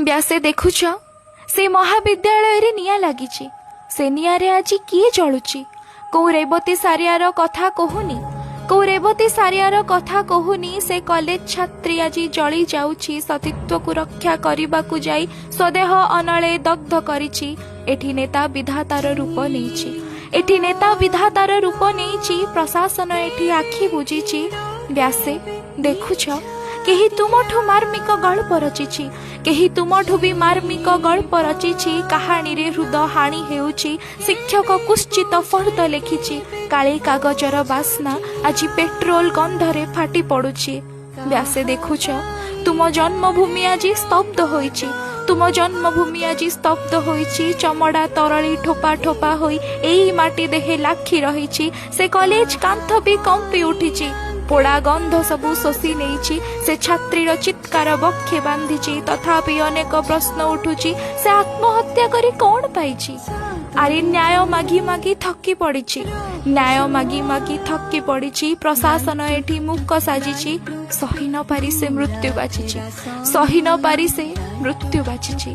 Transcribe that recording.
ବ୍ୟାସେ ଦେଖୁଛ, ସେ ମହାବିଦ୍ୟାଳୟରେ ନିଆଁ ଲାଗିଛି। ସେ ନିଆଁରେ ଆଜି କିଏ ଜଳୁଛି? କୋଉ ରେବତୀ ସାରିଆର କଥା କହୁନି, କୋଉ ରେବତୀ ସାରିଆର କଥା କହୁନି। ସେ କଲେଜ ଛାତ୍ରୀ ଆଜି ଜଳି ଯାଉଛି। ସତୀତ୍ୱକୁ ରକ୍ଷା କରିବାକୁ ଯାଇ ସ୍ୱଦେହ ଅନଳେ ଦଗ୍ଧ କରିଛି। ଏଠି ନେତା ବିଧାତାର ରୂପ ନେଇଛି, ଏଠି ନେତା ବିଧାତାର ରୂପ ନେଇଛି। ପ୍ରଶାସନ ଏଠି ଆଖି ବୁଜିଛି। ବ୍ୟାସେ ଦେଖୁଛ, କେହି ତୁମଠୁ ମାର୍ମିକ ଗଳ୍ପ ରଚିଛି, କେହି ତୁମଠୁ ବି ମାର୍ମିକ ଗଳ୍ପ ରଚିଛି। କାହାଣୀରେ ହୃଦ ହାଣି ହେଉଛି, ଶିକ୍ଷକ କୁଶ୍ଚିତ ଫର୍ଦ୍ଦ ଲେଖିଛି। କାଳି କାଗଜର ବାସ୍ନା ଆଜି ପେଟ୍ରୋଲ ଗନ୍ଧରେ ଫାଟି ପଡୁଛି। ବ୍ୟାସେ ଦେଖୁଛ, ତୁମ ଜନ୍ମଭୂମି ଆଜି ସ୍ତବ୍ଧ ହୋଇଛି, ତୁମ ଜନ୍ମଭୂମି ଆଜି ସ୍ତବ୍ଧ ହୋଇଛି। ଚମଡ଼ା ତରଳି ଠୋପା ଠୋପା ହୋଇ ଏଇ ମାଟି ଦେହେ ଲାଖି ରହିଛି। ସେ କଲେଜ କାନ୍ଥ ବି କମ୍ପି ଉଠିଛି, ପୋଡ଼ା ଗନ୍ଧ ସବୁ ଶୋଷି ନେଇଛି। ସେ ଛାତ୍ରୀର ଚିତ୍କାର ବକ୍ଷେ ବାନ୍ଧିଛି। ତଥାପି ଅନେକ ପ୍ରଶ୍ନ ଉଠୁଛି, ସେ ଆତ୍ମହତ୍ୟା କରି କ'ଣ ପାଇଛି? ଆରେ ନ୍ୟାୟ ମାଗି ମାଗି ଥକି ପଡ଼ିଛି, ନ୍ୟାୟ ମାଗି ମାଗି ଥକି ପଡ଼ିଛି। ପ୍ରଶାସନ ଏଠି ମୂକ ସାଜିଛି। ସହି ନ ପାରି ସେ ମୃତ୍ୟୁ ବାଛିଛି, ସହି ନ ପାରି ସେ ମୃତ୍ୟୁ ବାଛିଛି।